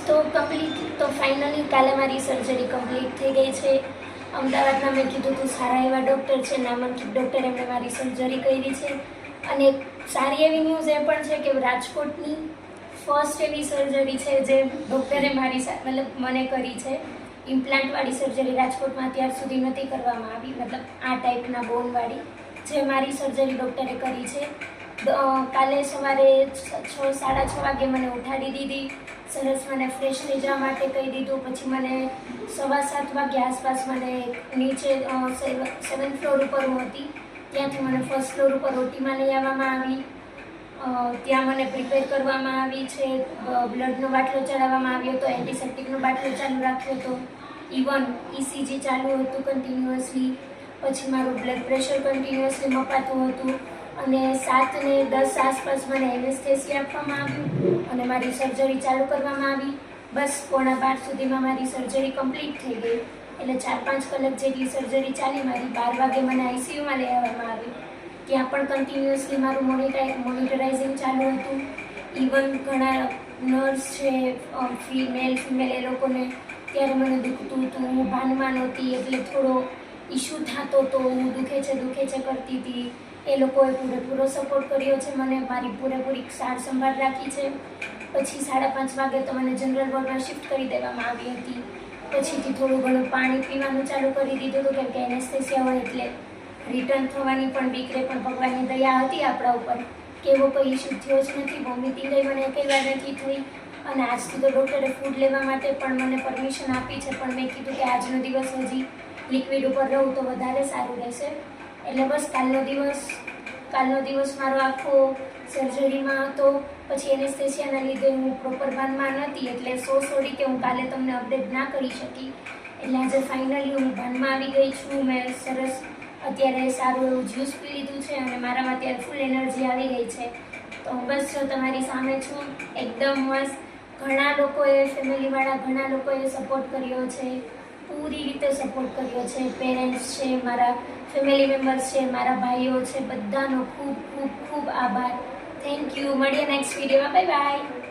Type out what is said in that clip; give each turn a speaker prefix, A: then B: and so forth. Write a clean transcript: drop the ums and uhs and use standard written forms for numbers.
A: તો ફાઇનલી કાલે મારી સર્જરી કમ્પ્લીટ થઈ ગઈ છે. અમદાવાદના મેં કીધું હતું સારા એવા ડૉક્ટર છે, નામાંકિત ડૉક્ટર, એમણે મારી સર્જરી કરી છે. અને સારી એવી ન્યૂઝ એ પણ છે કે રાજકોટની ફર્સ્ટ એવી સર્જરી છે જે ડૉક્ટરે મને કરી છે. ઇમ્પ્લાન્ટવાળી સર્જરી રાજકોટમાં અત્યાર સુધી નથી કરવામાં આવી, મતલબ આ ટાઈપના બોનવાળી, જે મારી સર્જરી ડૉક્ટરે કરી છે. કાલે સવારે 6-6:30 વાગે મને ઉઠાડી દીધી, સરસ મને ફ્રેશ થઈ જવા માટે કહી દીધું. પછી મને 7:15 વાગ્યા આસપાસ મને નીચે 7th ફ્લોર ઉપર હું હતી, ત્યાંથી મને ફર્સ્ટ ફ્લોર ઉપર ઓટીમાં લઈ આવવામાં આવી. ત્યાં મને પ્રિપેર કરવામાં આવી છે, બ્લડનો બાટલો ચડાવવામાં આવ્યો હતો, એન્ટિસેપ્ટિકનો બાટલો ચાલુ રાખ્યો હતો, ઇવન ECG ચાલુ હતું કન્ટિન્યુઅસલી. પછી મારું બ્લડ પ્રેશર કન્ટિન્યુઅસલી મપાતું હતું. અને 7:10 આસપાસ મને એનેસ્થેસિયા આપવામાં આવ્યું અને મારી સર્જરી ચાલુ કરવામાં આવી. બસ 11:15 સુધીમાં મારી સર્જરી કમ્પ્લીટ થઈ ગઈ. એટલે 4-5 કલાક જેટલી સર્જરી ચાલી મારી. 12 વાગે મને ICUમાં લઈ આવવામાં આવી. ત્યાં પણ કન્ટિન્યુઅસલી મારું મોનિટરાઇઝિંગ ચાલુ હતું. ઇવન ઘણા નર્સ છે, ફિમેલ, એ લોકોને ત્યારે મને દુખતું હતું, હું ભાનમાં નહોતી, એટલે થોડો ઇશ્યુ થતો હતો, હું દુખે છે કરતી હતી. એ લોકોએ પૂરેપૂરો સપોર્ટ કર્યો છે મને, મારી પૂરેપૂરી સાર સંભાળ રાખી છે. પછી 5:30 વાગે તો મને જનરલ વોર્ડમાં શિફ્ટ કરી દેવામાં આવી હતી. પછીથી થોડું ઘણું પાણી પીવાનું ચાલુ કરી દીધું હતું, કેમ કે એનેસ્થેસિયા હોય એટલે રિટર્ન થવાની પણ બીક રહે, પણ ભગવાનની દયા હતી આપણા ઉપર કે એવો કોઈ ઇશ્યુ થયો જ નથી. વોમિટિંગ મને એકેય વાર નથી થઈ. અને આજથી તો ડૉક્ટરે ફૂડ લેવા માટે પણ મને પરમિશન આપી છે, પણ મેં કીધું કે આજનો દિવસ હજી લિક્વિડ ઉપર રહું તો વધારે સારું રહેશે. એટલે બસ કાલનો દિવસ મારો આખો સર્જરીમાં હતો. પછી એનેસ્થેસિયાના લીધે હું પ્રોપર ભાનમાં નહોતી, એટલે સોરી કે હું કાલે તમને અપડેટ ના કરી શકી. એટલે આજે ફાઇનલી હું ભાનમાં આવી ગઈ છું. મેં સરસ અત્યારે સારું એવું જ્યુસ પી લીધું છે અને મારામાં અત્યારે ફૂલ એનર્જી આવી ગઈ છે. તો બસ જો તમારી સામે છું એકદમ મસ્ત. ઘણા લોકોએ, ફેમિલીવાળા ઘણા લોકોએ સપોર્ટ કર્યો છે, પૂરી રીતે સપોર્ટ કર્યો છે. પેરેન્ટ્સ છે, મારા ફેમિલી મેમ્બર્સ છે, મારા ભાઈઓ છે, બધાનો ખૂબ ખૂબ ખૂબ આભાર. Thank you. મળીએ નેક્સ્ટ વિડીયોમાં. Bye bye.